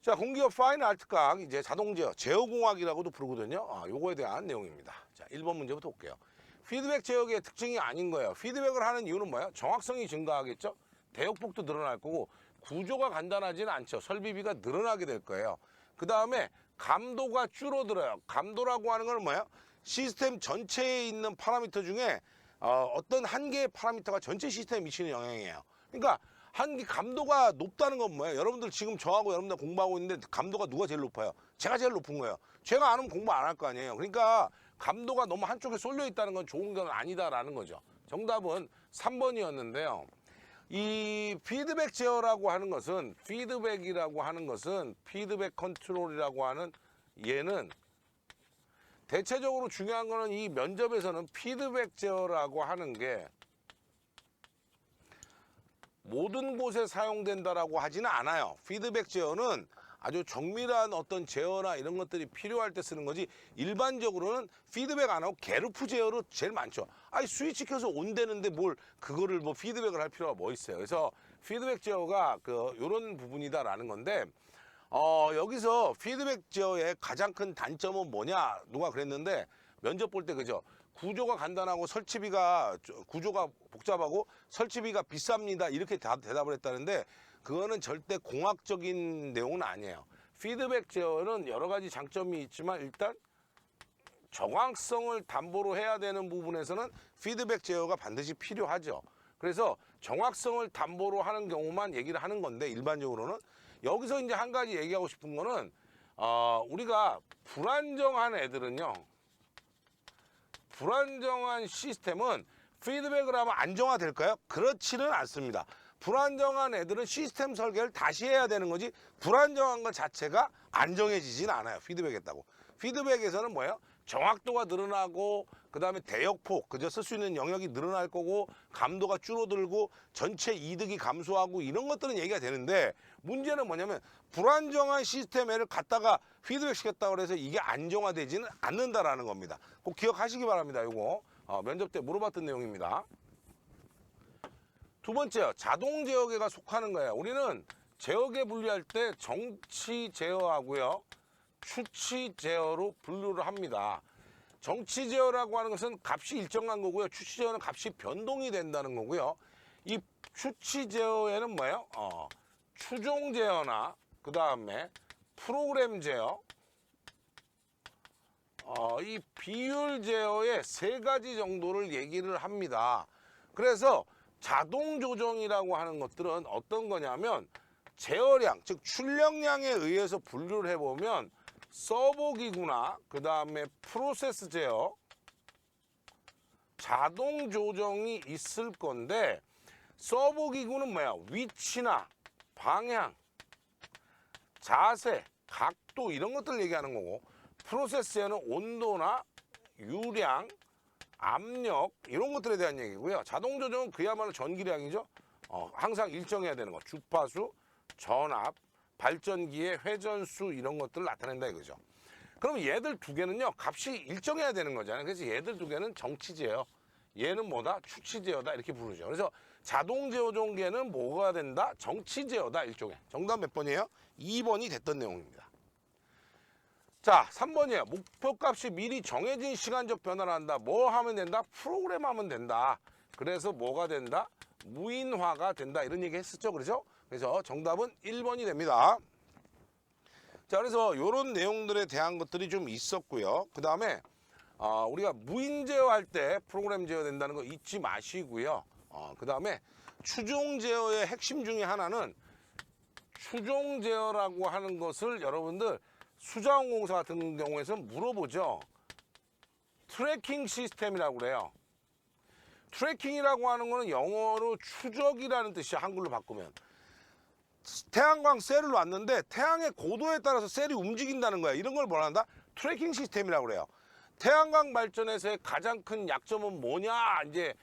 자, 공기업 파인 아트각 이제 자동 제어, 제어공학이라고도 부르거든요. 요거에 대한 내용입니다. 자, 1번 문제부터 볼게요. 피드백 제어의 특징이 아닌 거예요. 피드백을 하는 이유는 뭐예요? 정확성이 증가하겠죠. 대역폭도 늘어날 거고 구조가 간단하지는 않죠. 설비비가 늘어나게 될 거예요. 그 다음에 감도가 줄어들어요. 감도라고 하는 건 뭐예요? 시스템 전체에 있는 파라미터 중에 어떤 한 개의 파라미터가 전체 시스템에 미치는 영향이에요. 그러니까 한 감도가 높다는 건 뭐예요? 여러분들 지금 저하고 여러분들 공부하고 있는데 감도가 누가 제일 높아요? 제가 제일 높은 거예요. 제가 안 하면 공부 안 할 거 아니에요. 그러니까 감도가 너무 한쪽에 쏠려 있다는 건 좋은 건 아니다라는 거죠. 정답은 3번이었는데요. 이 피드백 제어라고 하는 것은 피드백이라고 하는 것은 피드백 컨트롤이라고 하는 얘는 대체적으로 중요한 거는 이 면접에서는 피드백 제어라고 하는 게 모든 곳에 사용된다라고 하지는 않아요. 피드백 제어는 아주 정밀한 어떤 제어나 이런 것들이 필요할 때 쓰는 거지 일반적으로는 피드백 안 하고 게르프 제어로 제일 많죠. 아니 스위치 켜서 온 되는데 뭘 그거를 뭐 피드백을 할 필요가 뭐 있어요. 그래서 피드백 제어가 요런 부분이다라는 건데 여기서 피드백 제어의 가장 큰 단점은 뭐냐 누가 그랬는데 면접 볼 때 그죠. 구조가 간단하고 구조가 복잡하고 설치비가 비쌉니다. 이렇게 대답을 했다는데 그거는 절대 공학적인 내용은 아니에요. 피드백 제어는 여러 가지 장점이 있지만 일단 정확성을 담보로 해야 되는 부분에서는 피드백 제어가 반드시 필요하죠. 그래서 정확성을 담보로 하는 경우만 얘기를 하는 건데 일반적으로는 여기서 이제 한 가지 얘기하고 싶은 거는 우리가 불안정한 애들은요. 불안정한 시스템은 피드백을 하면 안정화될까요? 그렇지는 않습니다. 불안정한 애들은 시스템 설계를 다시 해야 되는 거지 불안정한 것 자체가 안정해지진 않아요. 피드백 했다고. 피드백에서는 뭐예요? 정확도가 늘어나고 그다음에 대역폭, 그저 쓸 수 있는 영역이 늘어날 거고 감도가 줄어들고 전체 이득이 감소하고 이런 것들은 얘기가 되는데 문제는 뭐냐면 불안정한 시스템을 갖다가 피드백 시켰다고 해서 이게 안정화되지는 않는다라는 겁니다. 꼭 기억하시기 바랍니다. 이거 면접 때 물어봤던 내용입니다. 두 번째요. 자동 제어계가 속하는 거예요. 우리는 제어계 분리할 때 정치 제어하고요. 추치 제어로 분류를 합니다. 정치 제어라고 하는 것은 값이 일정한 거고요. 추치 제어는 값이 변동이 된다는 거고요. 이 추치 제어에는 뭐예요? 추종 제어나 그 다음에 프로그램 제어, 이 비율 제어의 세 가지 정도를 얘기를 합니다. 그래서 자동 조정이라고 하는 것들은 어떤 거냐면 제어량, 즉 출력량에 의해서 분류를 해보면 서버 기구나 그 다음에 프로세스 제어, 자동 조정이 있을 건데 서버 기구는 뭐야? 위치나 방향, 자세, 각도 이런 것들 얘기하는 거고 프로세스에는 온도나 유량, 압력 이런 것들에 대한 얘기고요. 자동 조정은 그야말로 전기량이죠. 항상 일정해야 되는 거. 주파수, 전압, 발전기의 회전수 이런 것들을 나타낸다 이거죠. 그럼 얘들 두 개는요. 값이 일정해야 되는 거잖아요. 그래서 얘들 두 개는 정치 제어. 얘는 뭐다? 추치 제어다 이렇게 부르죠. 그래서 자동 제어 종계는 뭐가 된다? 정치 제어다 일종의. 정답 몇 번이에요? 2번이 됐던 내용입니다. 자, 3번이에요. 목표값이 미리 정해진 시간적 변화를 한다. 뭐 하면 된다? 프로그램 하면 된다. 그래서 뭐가 된다? 무인화가 된다. 이런 얘기 했었죠. 그렇죠? 그래서 정답은 1번이 됩니다. 자, 그래서 이런 내용들에 대한 것들이 좀 있었고요. 그 다음에 우리가 무인 제어할 때 프로그램 제어 된다는 거 잊지 마시고요. 그 다음에 추종 제어의 핵심 중에 하나는 추종 제어라고 하는 것을 여러분들 수자원공사 같은 경우에는 물어보죠. 트래킹 시스템이라고 그래요. 트래킹이라고 하는 거는 영어로 추적이라는 뜻이야. 한글로 바꾸면. 태양광 셀을 놨는데 태양의 고도에 따라서 셀이 움직인다는 거야. 이런 걸 뭐라 한다? 트래킹 시스템이라고 그래요. 태양광 발전에서의 가장 큰 약점은 뭐냐? 이제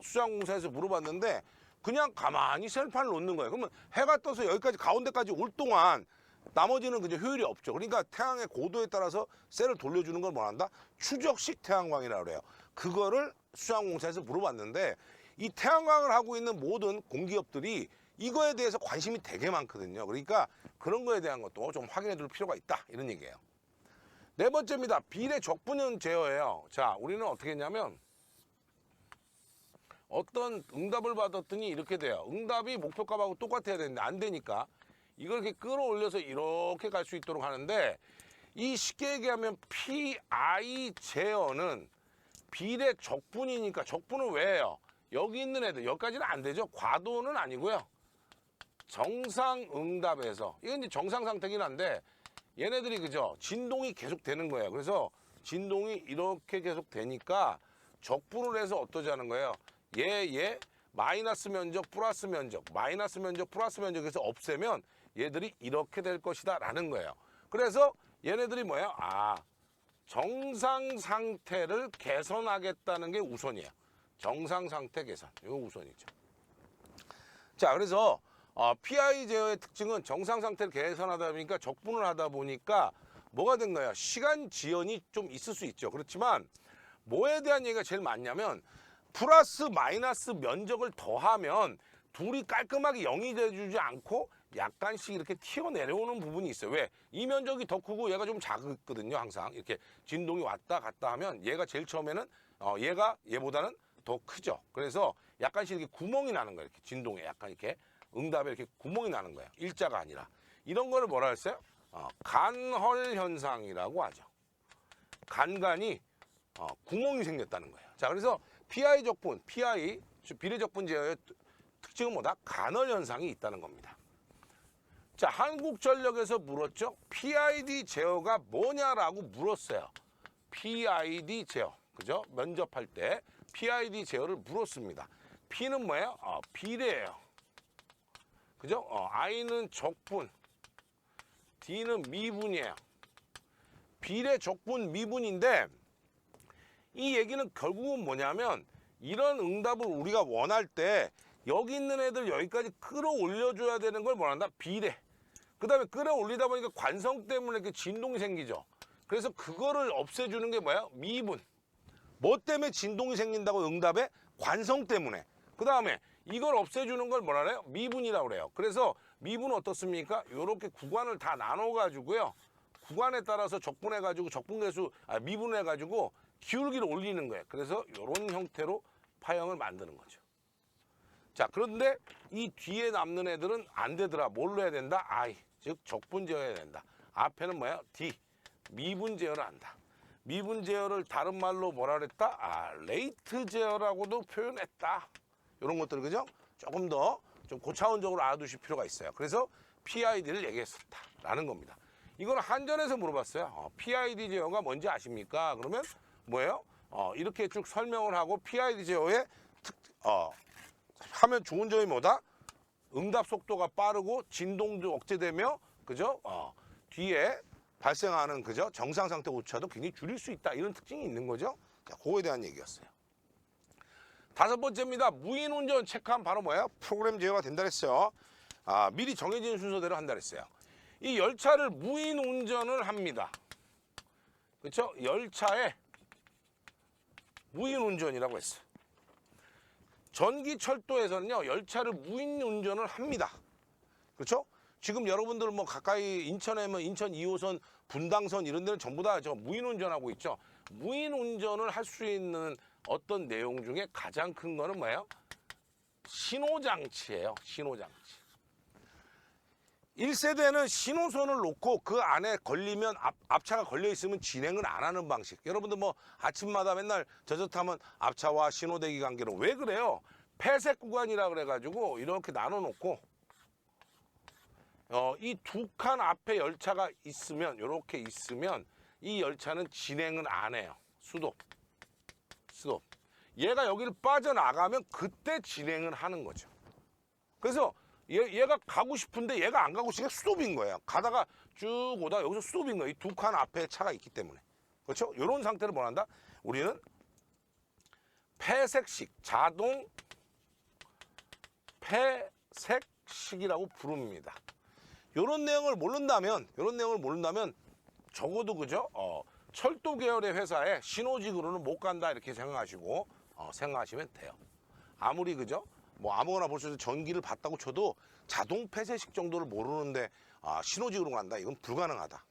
수자원공사에서 물어봤는데 그냥 가만히 셀판을 놓는 거예요. 그러면 해가 떠서 여기까지 가운데까지 올 동안 나머지는 그냥 효율이 없죠. 그러니까 태양의 고도에 따라서 셀을 돌려주는 걸 뭐란다? 추적식 태양광이라고 그래요. 그거를 수자원공사에서 물어봤는데 이 태양광을 하고 있는 모든 공기업들이 이거에 대해서 관심이 되게 많거든요. 그러니까 그런 거에 대한 것도 좀 확인해 둘 필요가 있다. 이런 얘기예요. 네 번째입니다. 비례 적분형 제어예요. 자, 우리는 어떻게 했냐면 어떤 응답을 받았더니 이렇게 돼요. 응답이 목표값하고 똑같아야 되는데 안 되니까 이걸 이렇게 끌어올려서 이렇게 갈 수 있도록 하는데 이 쉽게 얘기하면 PI 제어는 비례 적분이니까 적분은 왜 해요? 여기 있는 애들 여기까지는 안 되죠. 과도는 아니고요. 정상 응답에서 이건 이제 정상 상태긴 한데 얘네들이 그죠? 진동이 계속 되는 거예요. 그래서 진동이 이렇게 계속 되니까 적분을 해서 어떠지 하는 거예요? 얘 마이너스 면적 플러스 면적 마이너스 면적 플러스 면적에서 없애면 얘들이 이렇게 될 것이다 라는 거예요. 그래서 얘네들이 뭐예요? 정상 상태를 개선하겠다는 게 우선이에요. 정상 상태 개선 이거 우선이죠. 자, 그래서 PI 제어의 특징은 정상 상태를 개선하다 보니까 적분을 하다 보니까 뭐가 된 거예요? 시간 지연이 좀 있을 수 있죠. 그렇지만 뭐에 대한 얘기가 제일 많냐면 플러스 마이너스 면적을 더하면 둘이 깔끔하게 0이 돼주지 않고 약간씩 이렇게 튀어내려오는 부분이 있어요. 왜? 이 면적이 더 크고 얘가 좀 작거든요. 항상 이렇게 진동이 왔다 갔다 하면 얘가 제일 처음에는 얘가 얘보다는 더 크죠. 그래서 약간씩 이렇게 구멍이 나는 거예요. 이렇게 진동에 약간 이렇게 응답에 이렇게 구멍이 나는 거예요. 일자가 아니라. 이런 거를 뭐라 했어요? 간헐 현상이라고 하죠. 간간이 구멍이 생겼다는 거예요. 자, 그래서 PI 적분, PI 비례 적분 제어의 특징은 뭐다? 간헐 현상이 있다는 겁니다. 자, 한국전력에서 물었죠. PID 제어가 뭐냐라고 물었어요. PID 제어, 그죠? 면접할 때 PID 제어를 물었습니다. P는 뭐예요? 비례예요. 그죠? I는 적분, D는 미분이에요. 비례 적분 미분인데 이 얘기는 결국은 뭐냐면 이런 응답을 우리가 원할 때 여기 있는 애들 여기까지 끌어올려줘야 되는 걸 뭐란다? 비례. 그 다음에 끌어올리다 보니까 관성 때문에 이렇게 진동이 생기죠. 그래서 그거를 없애주는 게 뭐야? 미분. 뭐 때문에 진동이 생긴다고 응답에? 관성 때문에. 그 다음에 이걸 없애주는 걸 뭐라 그래요? 미분이라고 그래요. 그래서 미분은 어떻습니까? 이렇게 구간을 다 나눠가지고요. 구간에 따라서 적분해가지고 미분해가지고 기울기를 올리는 거예요. 그래서 이런 형태로 파형을 만드는 거죠. 자, 그런데 이 뒤에 남는 애들은 안 되더라. 뭘로 해야 된다? I, 즉 적분 제어해야 된다. 앞에는 뭐야? D, 미분 제어를 한다. 미분 제어를 다른 말로 뭐라 그랬다? 레이트 제어라고도 표현했다. 이런 것들, 그죠? 조금 더 좀 고차원적으로 알아두실 필요가 있어요. 그래서 PID를 얘기했었다라는 겁니다. 이거는 한전에서 물어봤어요. PID 제어가 뭔지 아십니까? 그러면 뭐예요? 이렇게 쭉 설명을 하고 PID 제어의 하면 좋은 점이 뭐다? 응답 속도가 빠르고 진동도 억제되며, 그죠? 뒤에 발생하는, 그죠? 정상 상태 오차도 굉장히 줄일 수 있다. 이런 특징이 있는 거죠. 자, 그거에 대한 얘기였어요. 다섯 번째입니다. 무인 운전 체크하면 바로 뭐예요? 프로그램 제어가 된다 그랬어요. 미리 정해진 순서대로 한다 그랬어요. 이 열차를 무인 운전을 합니다. 그렇죠? 열차에 무인 운전이라고 했어요. 전기철도에서는요, 열차를 무인 운전을 합니다. 그렇죠? 지금 여러분들 뭐 가까이 인천에 뭐 인천 2호선, 분당선 이런 데는 전부 다 저 무인 운전하고 있죠. 무인 운전을 할 수 있는 어떤 내용 중에 가장 큰 거는 뭐예요? 신호장치예요. 신호장치. 1세대는 신호선을 놓고 그 안에 걸리면 앞차가 걸려 있으면 진행을 안 하는 방식. 여러분들 뭐 아침마다 맨날 저저 타면 앞차와 신호대기 관계로 왜 그래요? 폐색 구간이라 그래가지고 이렇게 나눠놓고 이 두 칸 앞에 열차가 있으면 이렇게 있으면 이 열차는 진행을 안 해요. 스톱. 얘가 여기를 빠져나가면 그때 진행을 하는 거죠. 그래서 얘가 가고 싶은데 얘가 안 가고 있으니까 스톱인 거예요. 가다가 쭉 오다가 여기서 스톱인 거예요. 이 두 칸 앞에 차가 있기 때문에. 그렇죠? 이런 상태를 뭐란다? 우리는 폐색식, 자동 폐색식이라고 부릅니다. 이런 내용을 모른다면 적어도, 그죠? 철도 계열의 회사에 신호직으로는 못 간다 이렇게 생각하시고 생각하시면 돼요. 아무리, 그죠? 뭐 아무거나 볼 수 있는 전기를 봤다고 쳐도 자동 폐쇄식 정도를 모르는데 신호직으로 간다. 이건 불가능하다.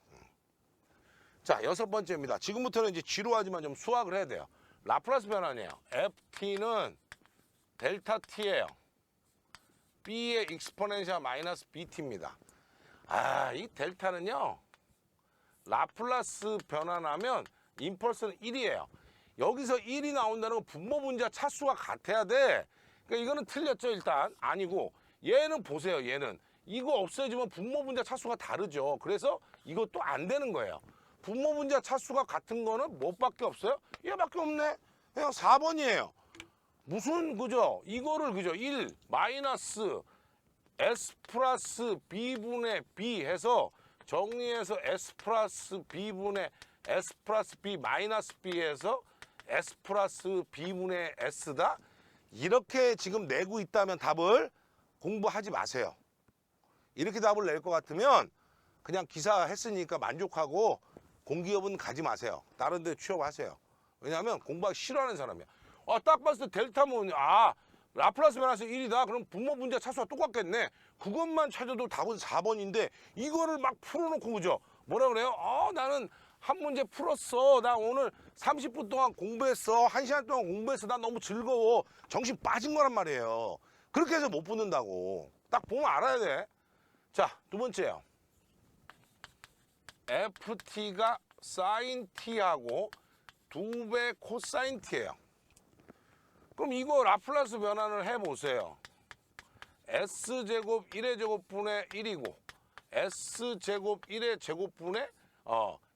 자, 6번째입니다. 지금부터는 이제 지루하지만 좀 수학을 해야 돼요. 라플라스 변환이에요. ft는 델타 t예요. b의 익스포넨셜 마이너스 bt입니다. 이 델타는요, 라플라스 변환하면 임펄스는 1이에요. 여기서 1이 나온다는 건 분모 분자 차수가 같아야 돼. 그러니까 이거는 틀렸죠. 일단 아니고, 얘는 보세요. 얘는 이거 없애주면 분모 분자 차수가 다르죠. 그래서 이것도 안 되는 거예요. 분모 분자 차수가 같은 거는 뭐밖에 없어요? 얘밖에 없네. 그냥 4번이에요. 무슨 그죠? 이거를 그죠? 1 마이너스 S 플러스 B분의 B 해서 정리해서 S 플러스 B분의 S 플러스 B 마이너스 B 해서 S 플러스 B분의 S다. 이렇게 지금 내고 있다면 답을 공부하지 마세요. 이렇게 답을 낼 것 같으면 그냥 기사 했으니까 만족하고 공기업은 가지 마세요. 다른 데 취업하세요. 왜냐하면 공부하기 싫어하는 사람이야. 딱 봤을 때 델타면 라플라스 변화에서 1이다. 그럼 분모 분자 차수가 똑같겠네. 그것만 찾아도 답은 4번인데 이거를 막 풀어놓고 그죠? 뭐라 그래요? 나는 한 문제 풀었어. 나 오늘 30분 동안 공부했어. 1시간 동안 공부했어. 나 너무 즐거워. 정신 빠진 거란 말이에요. 그렇게 해서 못 붙는다고. 딱 보면 알아야 돼. 자, 두 번째요. ft가 sin t하고 2배 코사인 t예요. 그럼 이거 라플라스 변환을 해보세요. s제곱 1의 제곱분의 1이고 s제곱 1의 제곱분의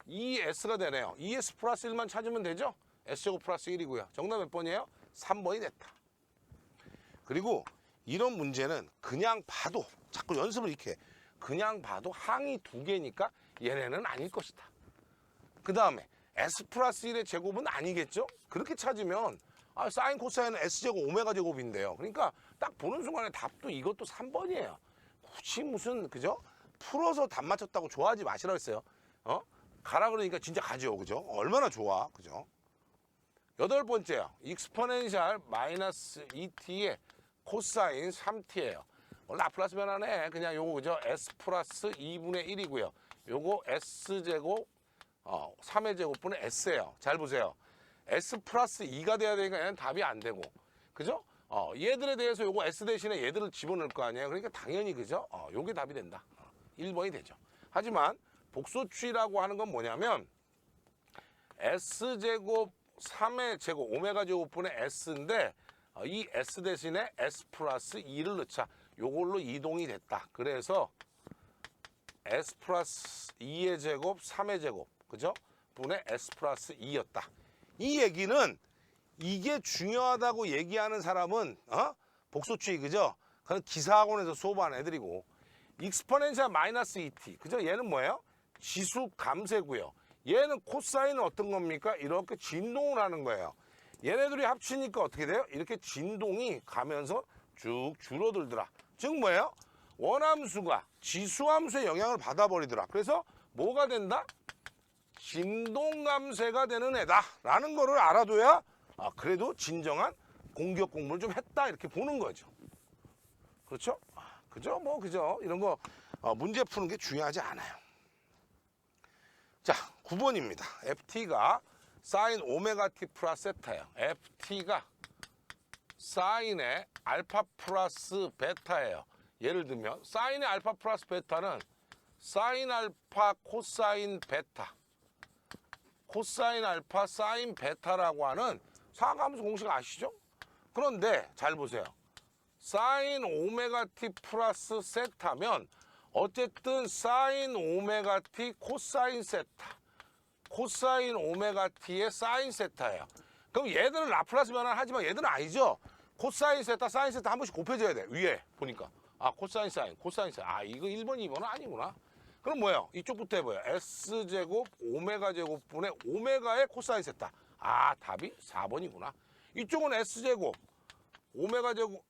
2s가 되네요. 2s 플러스 1만 찾으면 되죠? s제곱 플러스 1이고요. 정답 몇 번이에요? 3번이 됐다. 그리고 이런 문제는 그냥 봐도 자꾸 연습을 이렇게 해. 그냥 봐도 항이 2개니까 얘네는 아닐 것이다. 그 다음에 s 플러스 1의 제곱은 아니겠죠? 그렇게 찾으면 사인 코사인은 s제곱 오메가 제곱인데요. 그러니까 딱 보는 순간에 답도 이것도 3번이에요. 굳이 무슨 그죠? 풀어서 답 맞췄다고 좋아하지 마시라고 했어요. 가라 그러니까 진짜 가죠. 그죠? 얼마나 좋아. 그죠? 8번째요. 익스포넨셜 마이너스 2t의 코사인 3t예요. 라플라스 변환에 그냥 요거 그죠? s 플러스 2분의 1이고요. 요거 s제곱 3의 제곱분의 s예요. 잘 보세요. s 플러스 2가 돼야 되니까 얘는 답이 안 되고, 그죠? 얘들에 대해서 요거 s 대신에 얘들을 집어넣을 거 아니에요. 그러니까 당연히 그죠? 요게 답이 된다. 1번이 되죠. 하지만 복소추이라고 하는 건 뭐냐면 s제곱 3의 제곱 오메가 제곱분의 s인데 이 s 대신에 s 플러스 2를 넣자. 요걸로 이동이 됐다. 그래서 s 플러스 2의 제곱 3의 제곱 그죠? 분의 s 플러스 2였다. 이 얘기는 이게 중요하다고 얘기하는 사람은 복소추이 그죠? 그건 기사학원에서 수업하는 애들이고 익스포넨셜 마이너스 2t 그죠? 얘는 뭐예요? 지수 감쇄고요. 얘는 코사인은 어떤 겁니까? 이렇게 진동을 하는 거예요. 얘네들이 합치니까 어떻게 돼요? 이렇게 진동이 가면서 쭉 줄어들더라. 즉 뭐예요? 원함수가 지수함수의 영향을 받아버리더라. 그래서 뭐가 된다? 진동 감쇄가 되는 애다 라는 거를 알아둬야 그래도 진정한 공기업 공부를 좀 했다 이렇게 보는 거죠. 그렇죠? 그죠? 뭐 그죠? 이런 거 문제 푸는 게 중요하지 않아요. 자, 9번입니다. ft가 사인 오메가 t 플러스 세타예요. ft가 사인의 알파 플러스 베타예요. 예를 들면 사인의 알파 플러스 베타는 사인 알파 코사인 베타 코사인 알파 사인 베타라고 하는 상함수 공식 아시죠? 그런데 잘 보세요. 사인 오메가 t 플러스 세타면 어쨌든 사인 오메가 t 코사인 세타 코사인 오메가 t의 사인 세타예요. 그럼 얘들은 라플라스 변환하지만 얘들은 아니죠. 코사인 세타 사인 세타 한 번씩 곱해줘야 돼. 위에 보니까 코사인 사인 코사인 사인 이거 1번 2번은 아니구나. 그럼 뭐예요? 이쪽부터 해봐요. s제곱 오메가 제곱분의 오메가의 코사인 세타. 답이 4번이구나. 이쪽은 s제곱 오메가 제곱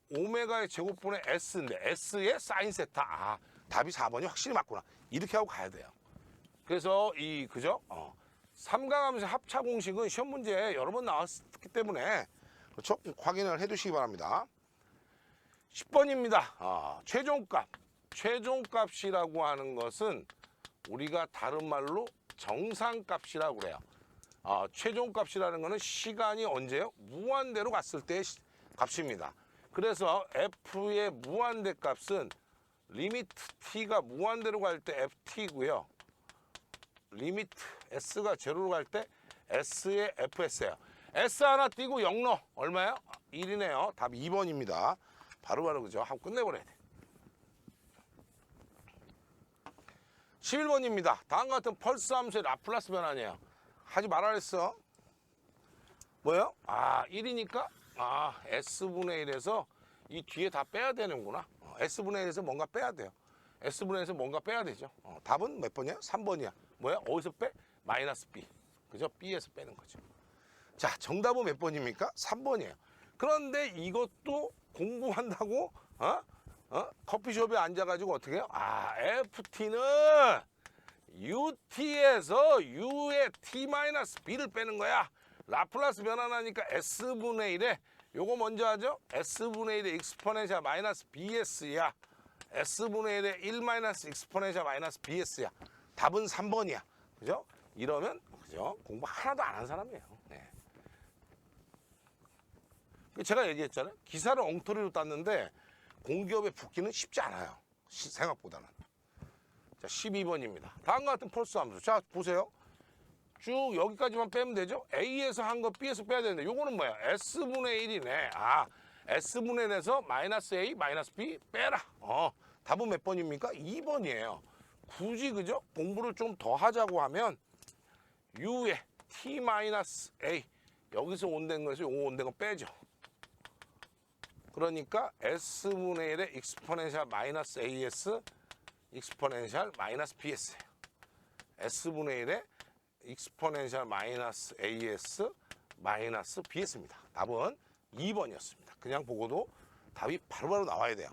오메가의 제곱분의 s인데 s의 사인 세타. 답이 4번이 확실히 맞구나. 이렇게 하고 가야 돼요. 그래서 그죠? 삼각함수 합차 공식은 시험 문제에 여러 번 나왔기 때문에 그렇죠? 확인을 해 두시기 바랍니다. 10번입니다. 최종값. 최종값이라고 하는 것은 우리가 다른 말로 정상값이라고 그래요. 최종값이라는 것은 시간이 언제요? 무한대로 갔을 때의 값입니다. 그래서 F의 무한대 값은 리미트 T가 무한대로 갈 때 FT고요. 리미트 S가 제로로 갈 때 S의 FS예요. S 하나 띄고 0 넣어. 얼마예요? 1이네요. 답 2번입니다. 바로바로 그죠? 한번 끝내버려야 돼. 11번입니다. 다음과 같은 펄스 함수의 라플라스 변환이에요. 하지 말아 그랬어. 뭐예요? 1이니까 S분의 1에서 이 뒤에 다 빼야 되는구나. S분의 1에서 뭔가 빼야 돼요. S분의 1에서 뭔가 빼야 되죠. 답은 몇 번이야? 3번이야. 뭐야? 어디서 빼? 마이너스 B. 그죠? B에서 빼는 거죠. 자, 정답은 몇 번입니까? 3번이에요. 그런데 이것도 공부한다고 커피숍에 앉아가지고 어떻게 해요? FT는 UT에서 U의 T-B를 빼는 거야. 라플라스 변환하니까 S분의 1에 요거 먼저 하죠. S분의 1의 익스포넨셜 마이너스 BS야. S분의 1의 1 마이너스 익스포넨셜 마이너스 BS야. 답은 3번이야. 그죠? 이러면 그죠? 공부 하나도 안 한 사람이에요. 네. 제가 얘기했잖아요. 기사를 엉터리로 땄는데 공기업에 붙기는 쉽지 않아요. 생각보다는. 자, 12번입니다. 다음과 같은 펄스 함수. 자, 보세요. 쭉 여기까지만 빼면 되죠. A에서 한 거 B에서 빼야 되는데 요거는 뭐야? S분의 1이네. S분의 1에서 마이너스 A, 마이너스 B 빼라. 답은 몇 번입니까? 2번이에요. 굳이 그죠? 공부를 좀 더 하자고 하면 U의 T-A 여기서 온된 거에서 요거 온된 거 빼죠. 그러니까 S분의 1의 익스포넨셜 마이너스 AS 익스포넨셜 마이너스 BS예요. S분의 1의 익스포넨셜 마이너스 AS 마이너스 BS입니다. 답은 2번이었습니다. 그냥 보고도 답이 바로바로 나와야 돼요.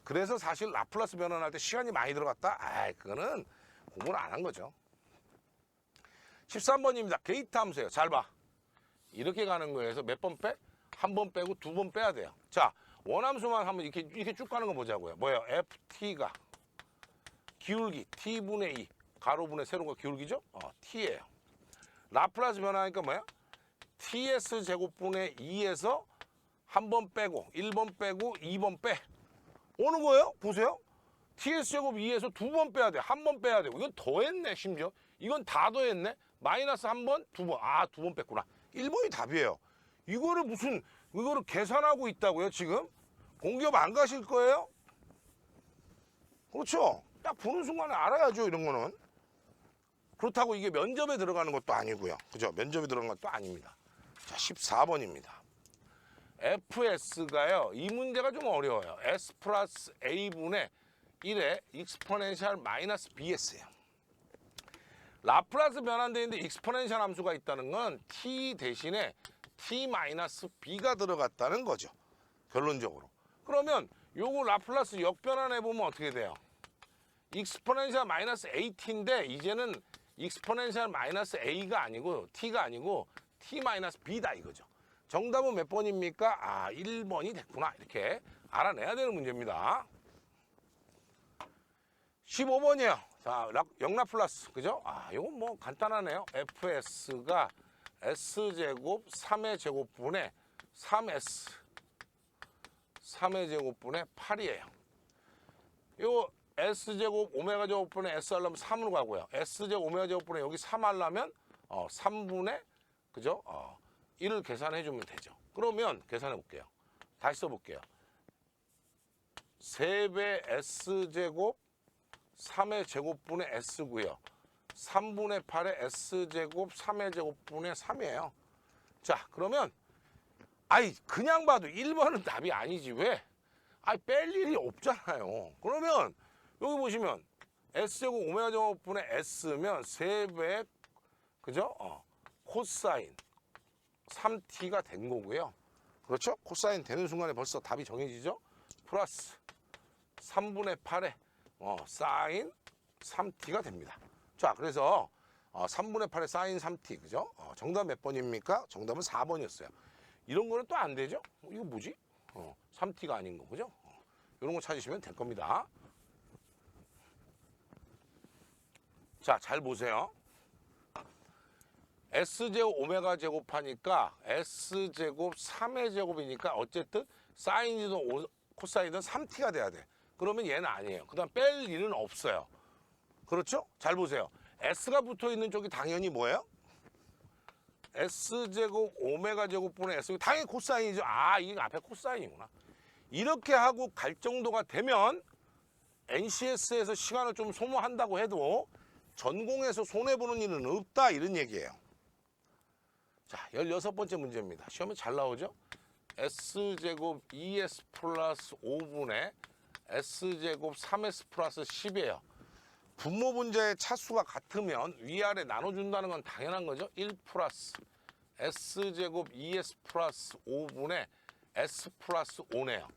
그래서 사실 라플라스 변환할 때 시간이 많이 들어갔다? 그거는 공부를 안 한 거죠. 13번입니다. 게이트 함수예요. 잘 봐. 이렇게 가는 거에서 몇 번 빼? 한 번 빼고 두 번 빼야 돼요. 자, 원함수만 한번 이렇게 쭉 가는 거 보자고요. 뭐예요? FT가 기울기 T분의 2 가로분의 세로가 기울기죠? T예요. 라플라스 변화하니까 뭐야? TS 제곱분의 2에서 한 번 빼고 1번 빼고 2번 빼. 오는 거예요? 보세요. TS 제곱 2에서 두 번 빼야 돼. 한 번 빼야 되고. 이건 더했네 심지어. 이건 다 더했네. 마이너스 한 번, 두 번. 두 번 뺐구나. 1번이 답이에요. 이거를 계산하고 있다고요, 지금? 공기업 안 가실 거예요? 그렇죠? 딱 보는 순간에 알아야죠, 이런 거는. 그렇다고 이게 면접에 들어가는 것도 아니고요. 그죠? 면접에 들어가는 것도 아닙니다. 자, 14번입니다. FS가요, 이 문제가 좀 어려워요. S 플러스 A분의 1의 익스포넨셜 마이너스 BS예요. 라플라스 변환되는데 익스포넨셜 함수가 있다는 건 T 대신에 T-B가 들어갔다는 거죠. 결론적으로. 그러면 요거 라플라스 역변환해보면 어떻게 돼요? 익스포넨셜 마이너스 AT인데 이제는 익스포넨셜 마이너스 A가 아니고 T가 아니고 T-B다 이거죠. 정답은 몇 번입니까? 1번이 됐구나. 이렇게 알아내야 되는 문제입니다. 15번이에요. 자, 역라플라스. 그죠? 이건 뭐 간단하네요. FS가 S제곱 3의 제곱분의 3S 3의 제곱분의 8이에요. 요 S제곱 오메가 제곱분의 S 하려면 3으로 가고요. S제곱 오메가 제곱분의 여기 3 하려면 3분의 그죠? 1을 계산해 주면 되죠. 그러면 계산해 볼게요. 다시 써 볼게요. 3배 S제곱 3의 제곱분의 S고요. 3분의 8의 S제곱 3의 제곱분의 3이에요. 자, 그러면 그냥 봐도 1번은 답이 아니지. 왜? 뺄 일이 없잖아요. 그러면 여기 보시면 S제곱 오메가 제곱분의 S면 3배 그죠? 코사인 3T가 된 거고요. 그렇죠? 코사인 되는 순간에 벌써 답이 정해지죠? 플러스 3분의 8에 사인 3T가 됩니다. 자, 그래서 3분의 8에 사인 3T, 그죠? 정답 몇 번입니까? 정답은 4번이었어요. 이런 거는 또 안 되죠? 이거 뭐지? 3t가 아닌 거, 그죠? 이런 거 찾으시면 될 겁니다. 자, 잘 보세요. S제곱 오메가 제곱 하니까 S제곱 3의 제곱이니까 어쨌든 사인이든 코사인이든 3t가 돼야 돼. 그러면 얘는 아니에요. 그 다음 뺄 일은 없어요. 그렇죠? 잘 보세요. S가 붙어 있는 쪽이 당연히 뭐예요? S제곱 오메가 제곱분의 S. 당연히 코사인이죠. 아, 이게 앞에 코사인이구나. 이렇게 하고 갈 정도가 되면 NCS에서 시간을 좀 소모한다고 해도 전공에서 손해보는 일은 없다, 이런 얘기예요. 자, 16번째 문제입니다. 시험에 잘 나오죠? S제곱 2S 플러스 5분의 S제곱 3S 플러스 10이에요. 분모 분자의 차수가 같으면 위아래 나눠준다는 건 당연한 거죠. 1 플러스 S제곱 2S 플러스 5분의 S 플러스 5네요.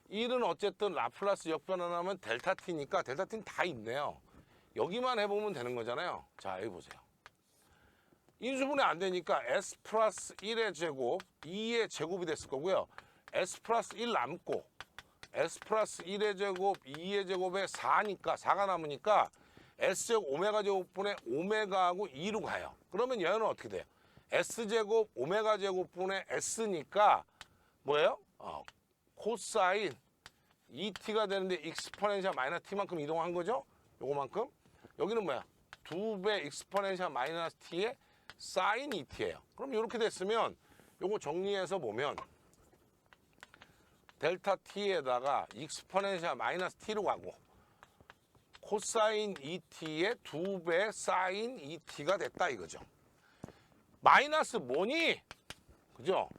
1은 어쨌든 라플라스 역변환하면 델타 T니까 델타 T는 다 있네요. 여기만 해보면 되는 거잖아요. 자, 여기 보세요. 인수분해 안 되니까 S 플러스 1의 제곱, 2의 제곱이 됐을 거고요. S 플러스 1 남고 S 플러스 1의 제곱, 2의 제곱에 4니까 4가 남으니까 S제곱 오메가 제곱분의 오메가하고 2로 가요. 그러면 얘는 어떻게 돼요? S제곱 오메가 제곱분의 S니까 뭐예요? 코사인 2t가 되는데 익스포넨셜 마이너스 t만큼 이동한 거죠? 요거만큼. 여기는 뭐야? 2배 익스포넨셜 마이너스 t의 사인 2t예요. 그럼 이렇게 됐으면 요거 정리해서 보면 델타 t에다가 익스포넨셜 마이너스 t로 가고 코사인 2t의 2배 사인 2t가 됐다 이거죠. 마이너스 뭐니? 그죠?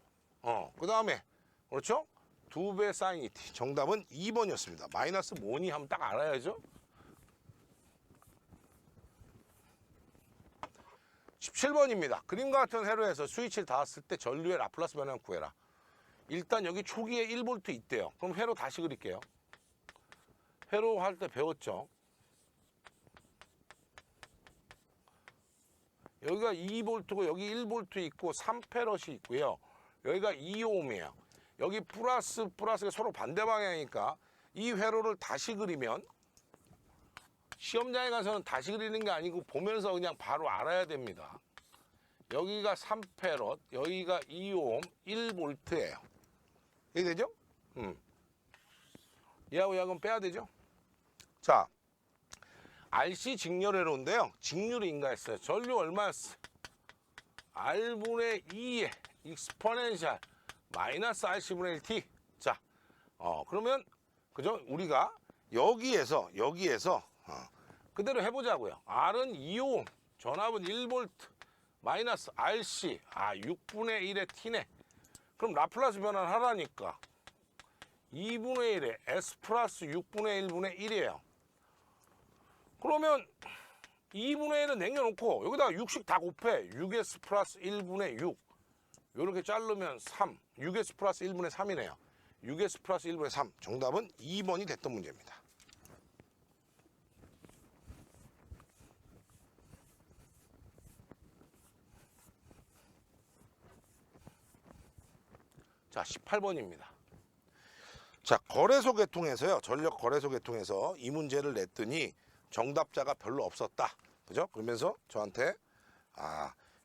그 다음에 그렇죠? 2배 사인 2t. 정답은 2번이었습니다. 마이너스 뭐니 하면 딱 알아야죠. 17번입니다. 그림과 같은 회로에서 스위치를 닿았을 때 전류의 라플라스 변화를 구해라. 일단 여기 초기에 1V 있대요. 그럼 회로 다시 그릴게요. 회로 할 때 배웠죠. 여기가 2V고 여기 1V 있고 3페럿이 있고요. 여기가 2Ohm이에요. 여기 플러스가 서로 반대 방향이니까 이 회로를 다시 그리면 시험장에 가서는 다시 그리는 게 아니고 보면서 그냥 바로 알아야 됩니다. 여기가 3페럿, 여기가 2오hm, 1V예요. 이게 되죠? 얘하고 얘하고는 빼야 되죠? 자, RC 직렬회로인데요. 직률이 인가했어요. 전류 얼마였어? R분의 2의 익스포넨셜 마이너스 RC분의 1T. 자, 그러면 그죠? 우리가 여기에서 그대로 해보자고요. R은 2오hm, 전압은 1V, 마이너스 RC, 6분의 1의 T네. 그럼 라플라스 변환 하라니까 2분의 1에 S 플러스 6분의 1분의 1이에요. 그러면 2분의 1은 남겨놓고 여기다가 6씩 다 곱해. 6S 플러스 1분의 6. 이렇게 자르면 3. 6S 플러스 1분의 3이네요. 6S 플러스 1분의 3. 정답은 2번이 됐던 문제입니다. 자, 18번입니다. 자, 거래소 계통에서요. 전력 거래소 계통에서 이 문제를 냈더니 정답자가 별로 없었다. 그죠? 그러면서 저한테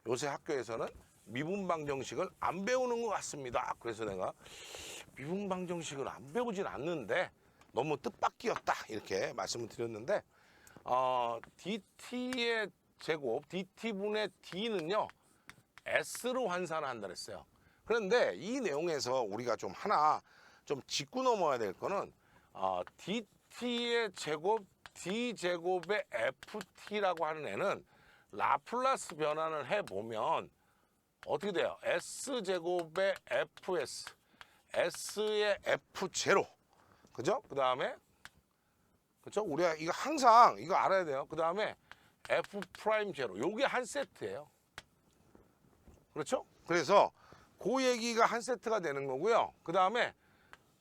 요새 학교에서는 미분방정식을 안 배우는 것 같습니다. 그래서 내가 미분방정식을 안 배우진 않는데 너무 뜻밖이었다. 이렇게 말씀을 드렸는데 dt의 제곱, dt분의 d는요. s로 환산을 한다 그랬어요. 그런데 이 내용에서 우리가 좀 하나 좀 짚고 넘어야 될 거는 dt의 제곱, d제곱의 ft라고 하는 애는 라플라스 변환을 해보면 어떻게 돼요? s제곱의 fs, s의 f0, 그죠? 그 다음에 그죠? 우리가 이거 항상 이거 알아야 돼요. 그 다음에 f'0, 요게 한 세트예요. 그렇죠? 그래서 그 얘기가 한 세트가 되는 거고요. 그 다음에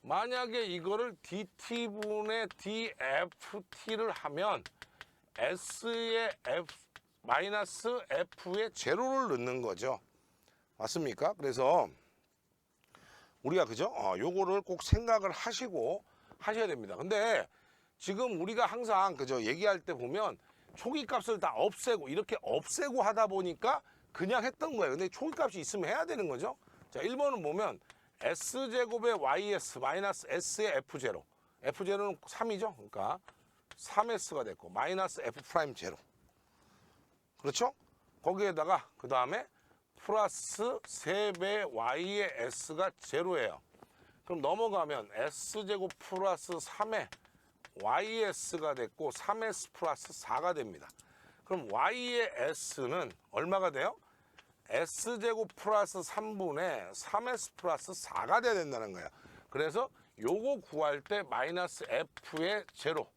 만약에 이거를 dt분의 dft를 하면 s의 f 마이너스 f의 제로를 넣는 거죠. 맞습니까? 그래서 우리가 그죠? 요거를 꼭 생각을 하시고 하셔야 됩니다. 근데 지금 우리가 항상 그죠? 얘기할 때 보면 초기 값을 다 없애고 이렇게 없애고 하다 보니까 그냥 했던 거예요. 근데 초기 값이 있으면 해야 되는 거죠. 자, 1번은 보면 S제곱의 YS 마이너스 S의 F0. F0는 3이죠. 그러니까 3S가 됐고 마이너스 F 프라임 제로. 그렇죠? 거기에다가 그 다음에 플러스 3배 Y의 S가 제로예요. 그럼 넘어가면 S제곱 플러스 3의 YS가 됐고 3S 플러스 4가 됩니다. 그럼 Y의 S는 얼마가 돼요? S제곱 플러스 3분의 3S 플러스 4가 돼야 된다는 거예요. 그래서 요거 구할 때 마이너스 F의 제로,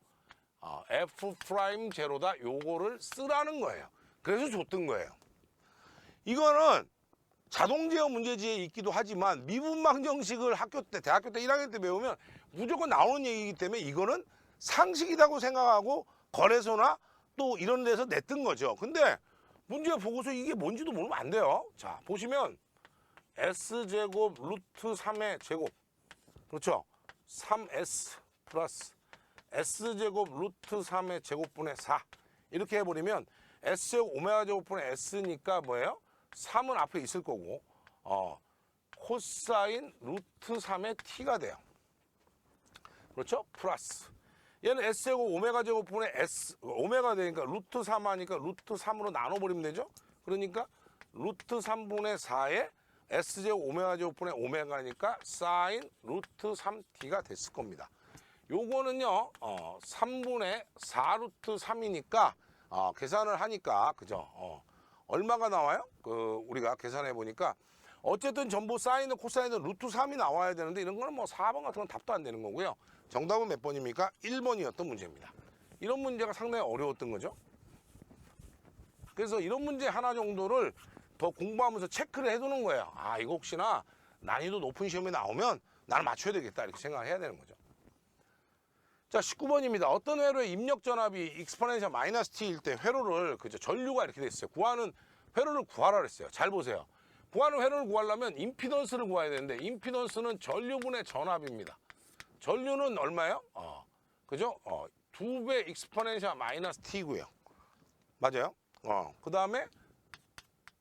F 프라임 제로다 요거를 쓰라는 거예요. 그래서 줬던 거예요. 이거는 자동제어 문제지에 있기도 하지만 미분방정식을 학교 때, 대학교 때 1학년 때 배우면 무조건 나오는 얘기이기 때문에 이거는 상식이라고 생각하고 거래소나 또 이런 데서 냈던 거죠. 근데 문제 보고서 이게 뭔지도 모르면 안 돼요. 자, 보시면 S제곱 루트 3의 제곱. 그렇죠? 3S 플러스 S제곱 루트 3의 제곱분의 4. 이렇게 해버리면 S제곱 오메가 제곱분의 S니까 뭐예요? 3은 앞에 있을 거고 코사인 루트 3의 T가 돼요. 그렇죠? 플러스 얘는 S제곱 오메가 제곱분의 S 오메가 되니까 루트 3 하니까 루트 3으로 나눠버리면 되죠? 그러니까 루트 3분의 4에 S제곱 오메가 제곱분의 오메가니까 사인 루트 3T가 됐을 겁니다. 요거는요 3분의 4 루트 3이니까 계산을 하니까 그죠? 얼마가 나와요? 우리가 계산해 보니까 어쨌든 전부 사인은 코사인은 루트 3이 나와야 되는데 이런 거는 뭐 4번 같은 건 답도 안 되는 거고요. 정답은 몇 번입니까? 1번이었던 문제입니다. 이런 문제가 상당히 어려웠던 거죠. 그래서 이런 문제 하나 정도를 더 공부하면서 체크를 해두는 거예요. 아, 이거 혹시나 난이도 높은 시험에 나오면 나는 맞춰야 되겠다 이렇게 생각을 해야 되는 거죠. 자, 19번입니다. 어떤 회로의 입력 전압이 익스포넨셜 마이너스 t일 때 회로를 그죠 전류가 이렇게 돼 있어요. 구하는 회로를 구하라 그랬어요. 잘 보세요. 구하는 회로를 구하려면 임피던스를 구해야 되는데 임피던스는 전류분의 전압입니다. 전류는 얼마예요? 그죠? 2배 익스포넨셜 마이너스 t고요. 맞아요? 그 다음에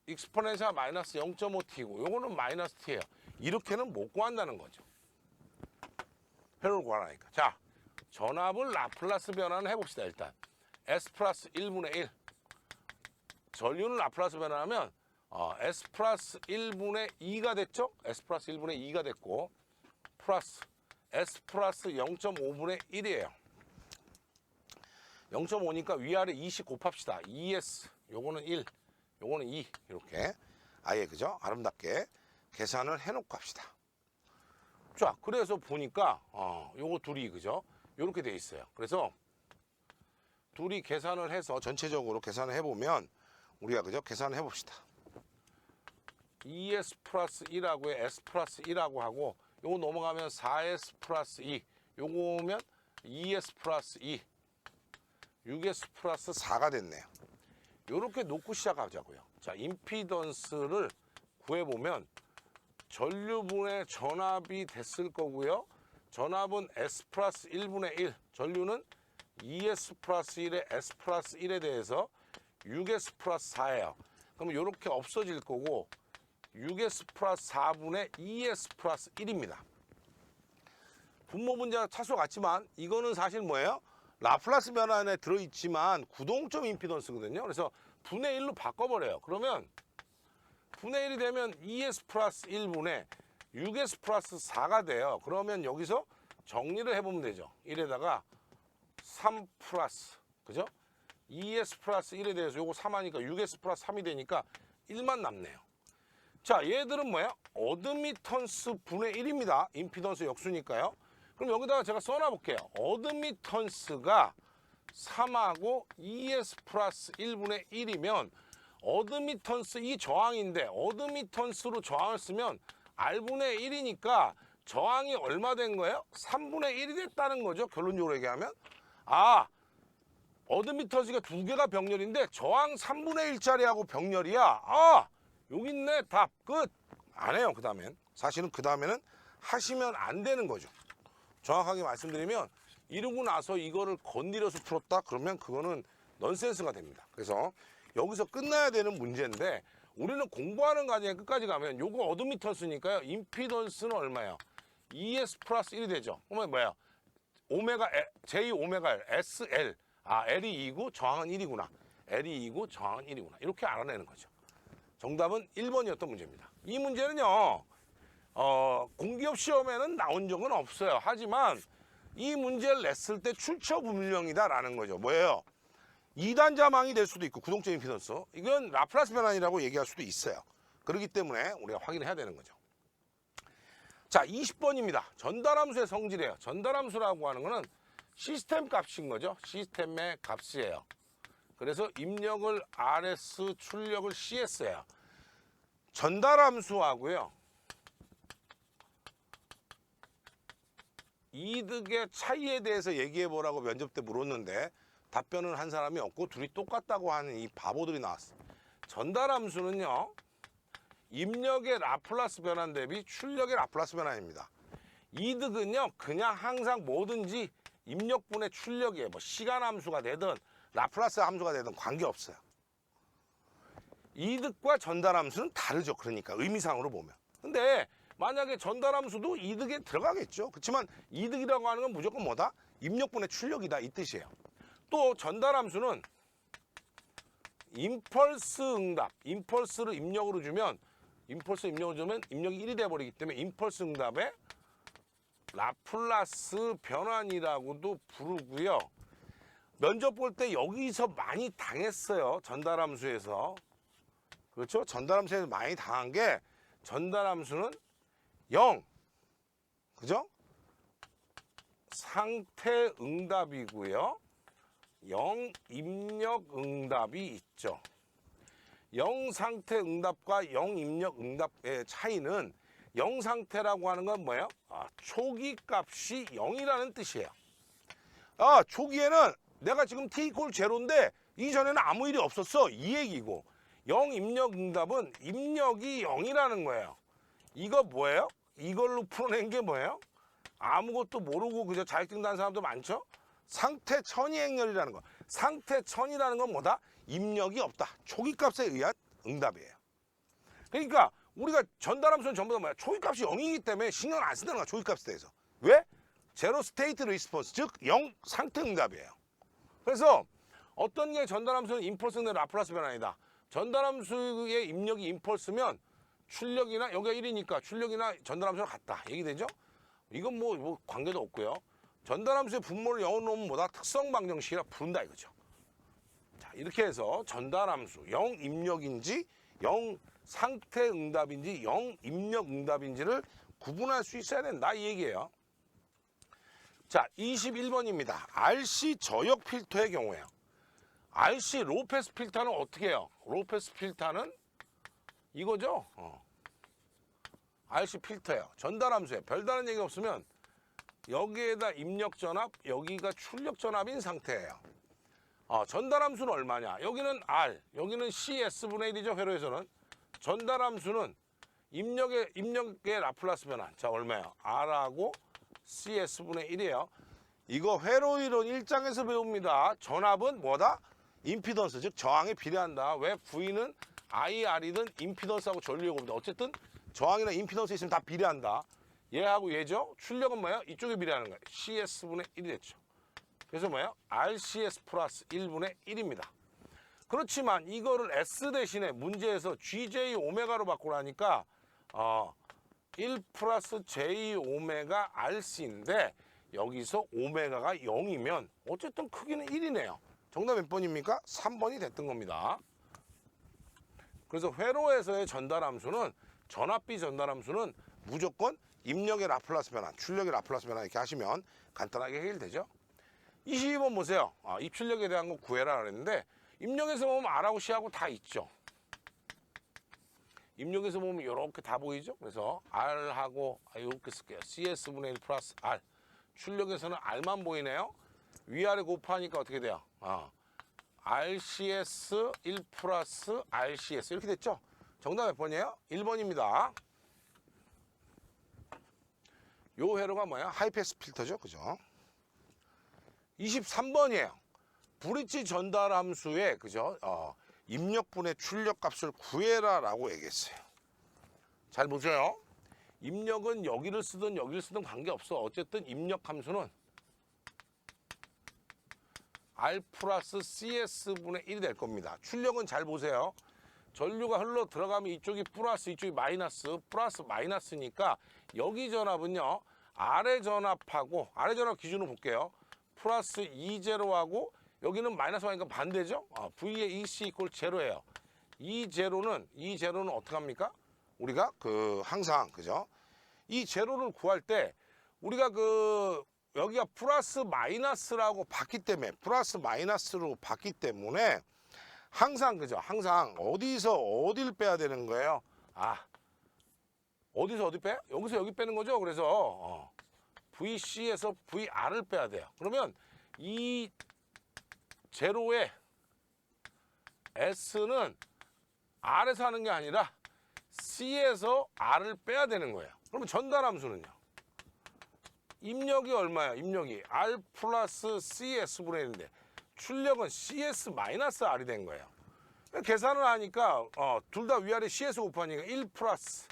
익스포넨셜 마이너스 0.5t고 요거는 마이너스 t예요. 이렇게는 못 구한다는 거죠. 회로를 구하라니까. 자, 전압을 라플라스 변환을 해봅시다. 일단 S 플러스 1분의 1 전류는 라플라스 변환하면 S 플러스 1분의 2가 됐죠? S 플러스 1분의 2가 됐고 플러스 S 플러스 0.5분의 1이에요. 0.5니까 위아래 2씩 곱합시다. 2S 요거는 1 요거는 2 이렇게 아예 그죠? 아름답게 계산을 해놓고 합시다. 자, 그래서 보니까 요거 둘이 그죠? 요렇게 돼 있어요. 그래서 둘이 계산을 해서 전체적으로 계산을 해보면 우리가 그죠? 계산을 해봅시다. 2S 플러스 1하고 S 플러스 1하고 하고 요거 넘어가면 4S 플러스 2 요거 오면 2S 플러스 2 6S 플러스 4가 됐네요. 요렇게 놓고 시작하자고요. 자, 임피던스를 구해보면 전류분의 전압이 됐을 거고요. 전압은 S 플러스 1분의 1, 전류는 2S 플러스 1의 S 플러스 1에 대해서 6S 플러스 4예요. 그럼 이렇게 없어질 거고 6S 플러스 4분의 2S 플러스 1입니다. 분모 분자가 차수 같지만 이거는 사실 뭐예요? 라플라스 변환에 들어있지만 구동점 임피던스거든요. 그래서 분의 1로 바꿔버려요. 그러면 분의 1이 되면 2S 플러스 1분의 6S 플러스 4가 돼요. 그러면 여기서 정리를 해보면 되죠. 1에다가 3 플러스, 그죠? 2S 플러스 1에 대해서 요거 3 하니까 6S 플러스 3이 되니까 1만 남네요. 자, 얘들은 뭐야? 어드미턴스 분의 1입니다. 임피던스 역수니까요. 그럼 여기다가 제가 써놔볼게요. 어드미턴스가 3하고 2S 플러스 1분의 1이면 어드미턴스 이 저항인데 어드미턴스로 저항을 쓰면 R분의 1이니까 저항이 얼마 된 거예요? 3분의 1이 됐다는 거죠. 결론적으로 얘기하면. 어드미턴스가 두 개가 병렬인데 저항 3분의 1짜리하고 병렬이야. 여기 있네. 답. 끝. 안 해요. 그 다음엔. 사실은 그 다음에는 하시면 안 되는 거죠. 정확하게 말씀드리면 이러고 나서 이거를 건드려서 풀었다 그러면 그거는 넌센스가 됩니다. 그래서 여기서 끝나야 되는 문제인데 우리는 공부하는 과정에 끝까지 가면 요거 어드미턴스니까요. 임피던스는 얼마예요? ES 플러스 1이 되죠. 그러면 뭐야? 오메가 J 오메가 L SL L이 2고 저항은 1이구나. L이 2고 저항은 1이구나. 이렇게 알아내는 거죠. 정답은 1번이었던 문제입니다. 이 문제는요. 공기업 시험에는 나온 적은 없어요. 하지만 이 문제를 냈을 때 출처불명이다라는 거죠. 뭐예요? 2단자망이 될 수도 있고 구동적 임피던스. 이건 라플라스 변환이라고 얘기할 수도 있어요. 그렇기 때문에 우리가 확인을 해야 되는 거죠. 자, 20번입니다. 전달함수의 성질이에요. 전달함수라고 하는 거는 시스템 값인 거죠. 시스템의 값이에요. 그래서 입력을 RS, 출력을 CS예요. 전달함수하고요. 이득의 차이에 대해서 얘기해 보라고 면접 때 물었는데 답변은 한 사람이 없고 둘이 똑같다고 하는 이 바보들이 나왔어요. 전달함수는요. 입력의 라플라스 변환 대비 출력의 라플라스 변환입니다. 이득은요. 그냥 항상 뭐든지 입력분의 출력이에요. 뭐 시간 함수가 되든 라플라스 함수가 되든 관계없어요. 이득과 전달함수는 다르죠. 그러니까 의미상으로 보면. 근데 만약에 전달함수도 이득에 들어가겠죠. 그렇지만 이득이라고 하는 건 무조건 뭐다? 입력분의 출력이다 이 뜻이에요. 또 전달함수는 임펄스 응답, 임펄스를 입력으로 주면 임펄스 입력을 주면 입력이 1이 돼버리기 때문에 임펄스 응답의 라플라스 변환이라고도 부르고요. 면접 볼 때 여기서 많이 당했어요. 전달함수에서. 그렇죠? 전달함수에서 많이 당한 게 전달함수는 0. 그죠? 상태 응답이고요. 0 입력 응답이 있죠. 0 상태 응답과 0 입력 응답의 차이는 0 상태라고 하는 건 뭐예요? 초기 값이 0이라는 뜻이에요. 초기에는 내가 지금 t 이퀄 제로인데 이전에는 아무 일이 없었어. 이 얘기고 0 입력 응답은 입력이 0이라는 거예요. 이거 뭐예요? 이걸로 풀어낸 게 뭐예요? 아무것도 모르고 그저 자격증 단 사람도 많죠? 상태 천이행렬이라는 거. 상태 천이라는 건 뭐다? 입력이 없다. 초기 값에 의한 응답이에요. 그러니까 우리가 전달함수는 전부 다 뭐야? 초기 값이 0이기 때문에 신경 안 쓴다는 거야. 초기 값에 대해서. 왜? 제로 스테이트 리스폰스, 즉 0 상태 응답이에요. 그래서 어떤 게 전달함수는 임펄스 내 라플라스 변환이다. 전달함수의 입력이 임펄스면 출력이나 여기가 1이니까 출력이나 전달함수랑 같다. 얘기되죠? 이건 뭐 관계도 없고요. 전달함수의 분모를 0으로 놓으면 뭐다? 특성 방정식이라 부른다 이거죠. 자, 이렇게 해서 전달함수 0 입력인지 0 상태 응답인지 0 입력 응답인지를 구분할 수 있어야 된다 이 얘기예요. 자, 21번입니다. RC 저역 필터의 경우에요. RC 로우패스 필터는 어떻게 해요? 로우패스 필터는 이거죠. RC 필터예요. 전달함수예요. 별다른 얘기 없으면 여기에다 입력 전압, 여기가 출력 전압인 상태예요. 전달함수는 얼마냐? 여기는 R, 여기는 CS분의 1이죠. 회로에서는. 전달함수는 입력의 라플라스 변환. 자, 얼마예요? R하고 CS분의 1이에요. 이거 회로 이론 1장에서 배웁니다. 전압은 뭐다? 임피던스, 즉 저항에 비례한다. 왜? V는 IR이든 임피던스하고 전류하고 봅니다. 어쨌든 저항이나 임피던스 있으면 다 비례한다. 얘하고 얘죠. 출력은 뭐예요? 이쪽에 비례하는 거예요. CS분의 1이 됐죠. 그래서 뭐예요? RCS 플러스 1분의 1입니다. 그렇지만 이거를 S 대신에 문제에서 GJ 오메가로 바꾸라니까 1 플러스 J 오메가 RC인데 여기서 오메가가 0이면 어쨌든 크기는 1이네요. 정답 몇 번입니까? 3번이 됐던 겁니다. 그래서 회로에서의 전달함수는 전압비 전달함수는 무조건 입력의 라플라스 변환, 출력의 라플라스 변환 이렇게 하시면 간단하게 해결되죠. 22번 보세요. 입출력에 대한 거 구해라 그랬는데 입력에서 보면 R하고 C하고 다 있죠. 입력에서 보면 이렇게 다 보이죠. 그래서 R하고 이렇게 쓸게요. CS분의 1 플러스 R. 출력에서는 R만 보이네요. 위아래 곱하니까 어떻게 돼요? RCS 1 플러스 RCS 이렇게 됐죠. 정답 몇 번이에요? 1번입니다. 요 회로가 뭐야? 하이패스 필터죠. 그죠? 23번이에요. 브릿지 전달 함수의 그죠? 입력분의 출력 값을 구해라라고 얘기했어요. 잘 보세요. 입력은 여기를 쓰든 관계없어. 어쨌든 입력 함수는 R 플러스 CS분의 1이 될 겁니다. 출력은 잘 보세요. 전류가 흘러 들어가면 이쪽이 플러스, 이쪽이 마이너스, 플러스 마이너스니까 여기 전압은요. 아래 전압하고, 아래 전압 기준으로 볼게요. 플러스 2제로하고 여기는 마이너스 하니까 반대죠. V의 EC 이퀄 제로예요. 이 제로는 어떻게 합니까? 우리가 항상 그죠? 이 제로를 구할 때 우리가 여기가 플러스 마이너스라고 봤기 때문에 플러스 마이너스로 봤기 때문에 항상 그죠? 항상 어디서 어디를 빼야 되는 거예요? 어디서 어디 빼? 여기서 여기 빼는 거죠. 그래서 VC에서 VR을 빼야 돼요. 그러면 이 제로의 S는 R에서 하는 게 아니라 C에서 R을 빼야 되는 거예요. 그러면 전달 함수는요? 입력이 얼마야? 입력이 R 플러스 CS분의 1인데 출력은 CS 마이너스 R이 된 거예요. 계산을 하니까 둘 다 위아래 CS 곱하니까 1 플러스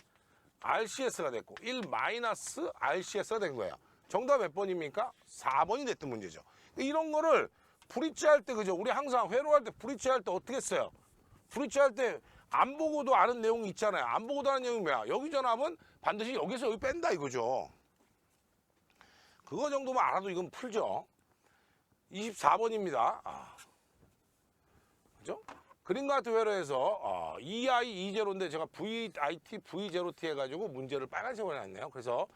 RCS가 됐고 1 마이너스 RCS가 된 거예요. 정답 몇 번입니까? 4번이 됐던 문제죠. 이런 거를 브릿지 할 때 그죠? 우리 항상 회로할 때 브릿지 할 때 어떻게 했어요? 브릿지 할 때 안 보고도 아는 내용이 있잖아요. 안 보고도 아는 내용이 뭐야? 여기 전압은 반드시 여기서 여기 뺀다 이거죠. 그거 정도만 알아도 이건 풀죠. 24번입니다. 그죠? 그린가트 회로에서 EI20인데 제가 VIT, V0T 해가지고 문제를 빨간색으로 해놨네요. 그래서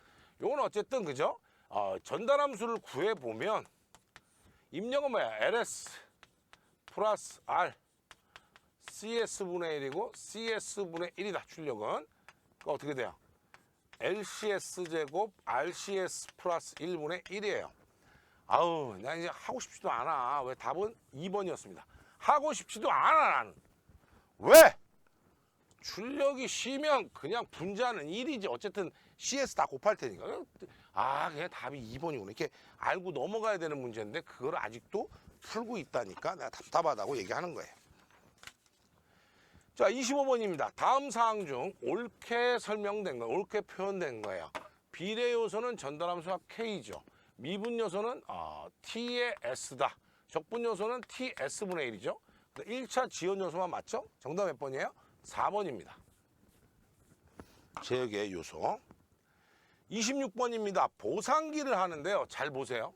요건 어쨌든 그죠? 전달함수를 구해보면 입력은 뭐야? LS 플러스 R CS분의 1이고 CS분의 1이다. 출력은. 그러니까 어떻게 돼요? LCS 제곱 RCS 플러스 1분의 1이에요. 아우, 나 이제 하고 싶지도 않아. 왜? 답은 2번이었습니다. 하고 싶지도 않아, 나는. 왜? 출력이 쉬면 그냥 분자는 1이지. 어쨌든 CS 다 곱할 테니까. 그냥 답이 2번이구나. 이렇게 알고 넘어가야 되는 문제인데 그걸 아직도 풀고 있다니까 내가 답답하다고 얘기하는 거예요. 자, 25번입니다. 다음 사항 중 옳게 설명된 거, 옳게 표현된 거예요. 비례 요소는 전달함수가 K죠. 미분 요소는 T의 S다. 적분 요소는 TS분의 1이죠. 1차 지연 요소만 맞죠? 정답 몇 번이에요? 4번입니다. 제역의 요소. 26번입니다. 보상기를 하는데요. 잘 보세요.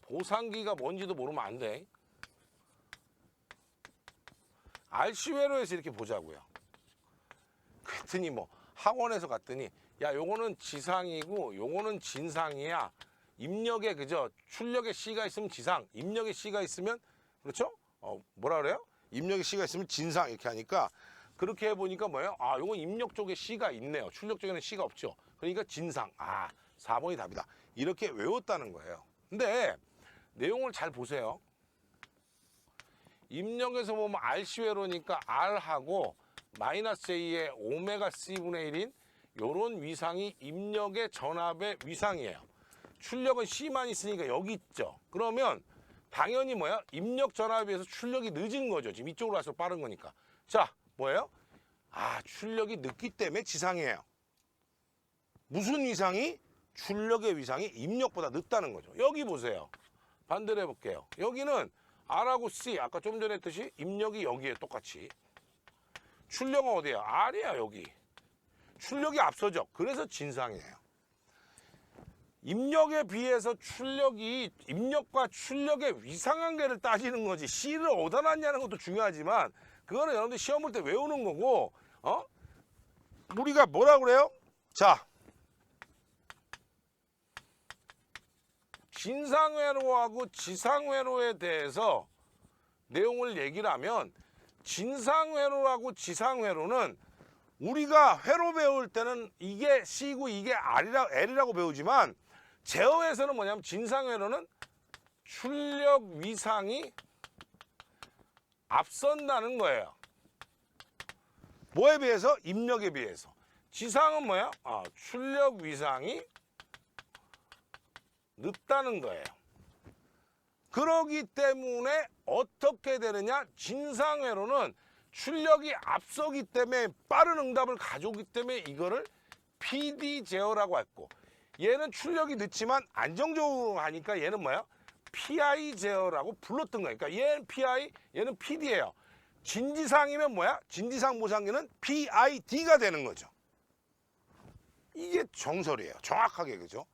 보상기가 뭔지도 모르면 안 돼. RC 회로에서 이렇게 보자고요. 그랬더니 학원에서 갔더니 야, 요거는 지상이고 요거는 진상이야. 입력에 그죠? 출력에 C가 있으면 지상, 입력에 C가 있으면 그렇죠? 뭐라 그래요? 입력에 C가 있으면 진상 이렇게 하니까 그렇게 해보니까 뭐예요? 요건 입력 쪽에 C가 있네요. 출력 쪽에는 C가 없죠. 그러니까 진상. 4번이 답이다. 이렇게 외웠다는 거예요. 근데 내용을 잘 보세요. 입력에서 보면 RC 회로니까 R하고 마이너스 J의 오메가 C분의 1인 요런 위상이 입력의 전압의 위상이에요. 출력은 C만 있으니까 여기 있죠. 그러면 당연히 뭐야? 입력 전압에 비해서 출력이 늦은 거죠. 지금 이쪽으로 갈수록 빠른 거니까. 자, 뭐예요? 출력이 늦기 때문에 지상이에요. 무슨 위상이? 출력의 위상이 입력보다 늦다는 거죠. 여기 보세요. 반대로 해볼게요. 여기는 R하고 C, 아까 좀 전에 했듯이 입력이 여기에 똑같이. 출력은 어디야? R이야, 여기. 출력이 앞서죠. 그래서 진상이에요. 입력에 비해서 입력과 출력의 위상관계를 따지는 거지. C를 어디다 놨냐는 것도 중요하지만 그거는 여러분들 시험 볼 때 외우는 거고, 우리가 뭐라 그래요? 자, 진상회로하고 지상회로에 대해서 내용을 얘기를 하면 진상회로하고 지상회로는 우리가 회로 배울 때는 이게 C고 이게 L이라고 배우지만 제어에서는 뭐냐면 진상회로는 출력 위상이 앞선다는 거예요. 뭐에 비해서? 입력에 비해서. 지상은 뭐야? 출력 위상이 늦다는 거예요. 그러기 때문에 어떻게 되느냐? 진상회로는 출력이 앞서기 때문에 빠른 응답을 가져오기 때문에 이거를 PD 제어라고 했고, 얘는 출력이 늦지만 안정적으로 하니까 얘는 뭐야? PI 제어라고 불렀던 거예요. 그러니까 얘는 PI, 얘는 PD예요. 진지상이면 뭐야? 진지상 보상기는 PID가 되는 거죠. 이게 정설이에요. 정확하게, 그죠?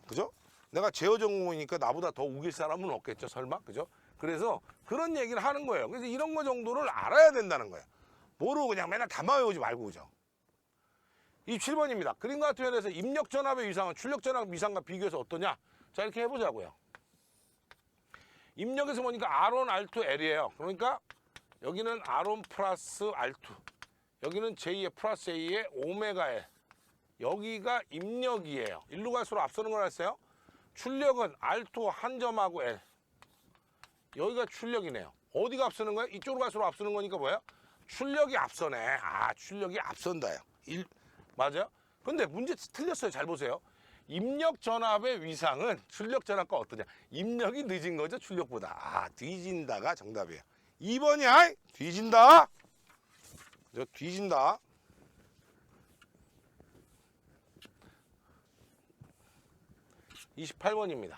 그죠? 내가 제어 전공이니까 나보다 더 우길 사람은 없겠죠, 설마, 그죠? 그래서 그런 얘기를 하는 거예요. 그래서 이런 거 정도를 알아야 된다는 거예요. 모르고 그냥 맨날 담아 외우지 말고, 그죠? 27번입니다. 그림과 같은 면에서 입력 전압의 위상은 출력 전압 위상과 비교해서 어떠냐? 자, 이렇게 해보자고요. 입력에서 보니까 R1, R2, L이에요. 그러니까 여기는 R1 플러스 R2, 여기는 J의 플러스 A의 오메가 L. 여기가 입력이에요. 일로 갈수록 앞서는 걸 했어요. 출력은 R2 한 점하고 L. 여기가 출력이네요. 어디가 앞서는 거예요? 이쪽으로 갈수록 앞서는 거니까 뭐예요? 출력이 앞서네. 출력이 앞선다요. 맞아요? 근데 문제 틀렸어요. 잘 보세요. 입력 전압의 위상은 출력 전압과 어떠냐? 입력이 늦은 거죠, 출력보다. 뒤진다가 정답이에요. 2번이야. 뒤진다. 그죠? 뒤진다. 28번입니다.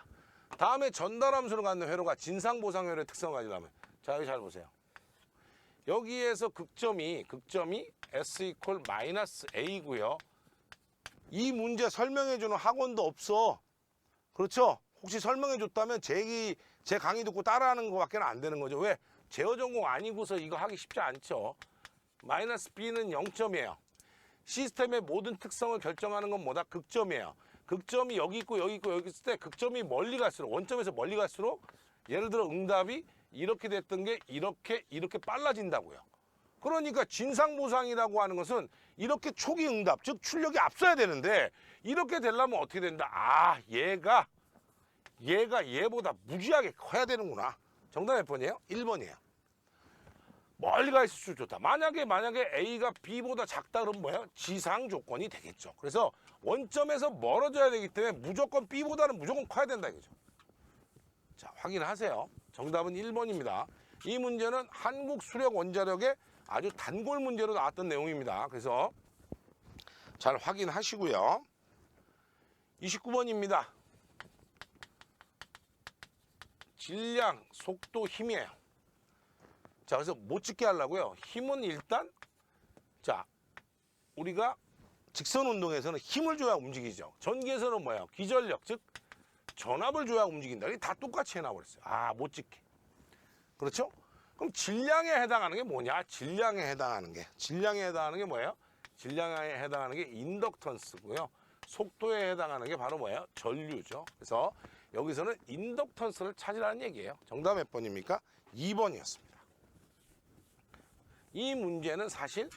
다음에 전달함수를 갖는 회로가 진상보상회로의 특성을 가지려면, 자, 여기 잘 보세요. 여기에서 극점이 S 이퀄 마이너스 A고요. 이 문제 설명해주는 학원도 없어. 그렇죠? 혹시 설명해줬다면 제 강의 듣고 따라하는 것밖에 안 되는 거죠. 왜? 제어 전공 아니고서 이거 하기 쉽지 않죠. 마이너스 B는 0점이에요. 시스템의 모든 특성을 결정하는 건 뭐다? 극점이에요. 극점이 여기 있고 여기 있고 여기 있을 때 극점이 멀리 갈수록, 원점에서 멀리 갈수록 예를 들어 응답이 이렇게 됐던 게 이렇게 빨라진다고요. 그러니까 진상보상이라고 하는 것은 이렇게 초기 응답, 즉 출력이 앞서야 되는데 이렇게 되려면 어떻게 된다? 얘가 얘보다 무지하게 커야 되는구나. 정답 몇 번이에요? 1번이에요. 멀리 가 있을수록 좋다. 만약에 A가 B보다 작다 그러면 뭐예요? 지상 조건이 되겠죠. 그래서 원점에서 멀어져야 되기 때문에 무조건 B보다는 무조건 커야 된다 이거죠. 자, 확인하세요. 정답은 1번입니다. 이 문제는 한국수력원자력의 아주 단골 문제로 나왔던 내용입니다. 그래서 잘 확인하시고요. 29번입니다. 질량, 속도, 힘이에요. 자, 그래서 못 찍게 하려고요. 힘은 일단, 자, 우리가 직선 운동에서는 힘을 줘야 움직이죠. 전기에서는 뭐예요? 기전력, 즉 전압을 줘야 움직인다. 이게 다 똑같이 해놔버렸어요. 못 찍게. 그렇죠? 그럼 질량에 해당하는 게 뭐냐? 질량에 해당하는 게 뭐예요? 질량에 해당하는 게 인덕턴스고요. 속도에 해당하는 게 바로 뭐예요? 전류죠. 그래서 여기서는 인덕턴스를 찾으라는 얘기예요. 정답 몇 번입니까? 2번이었습니다. 이 문제는 사실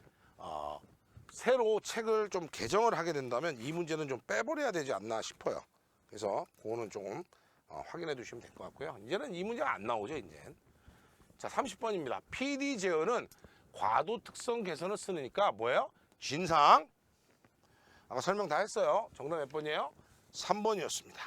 새로 책을 좀 개정을 하게 된다면 이 문제는 좀 빼버려야 되지 않나 싶어요. 그래서 그거는 조금 확인해 주시면 될 것 같고요. 이제는 이 문제가 안 나오죠, 이제. 자, 30번입니다. PD 제어는 과도 특성 개선을 쓰니까 뭐예요? 진상. 아까 설명 다 했어요. 정답 몇 번이에요? 3번이었습니다.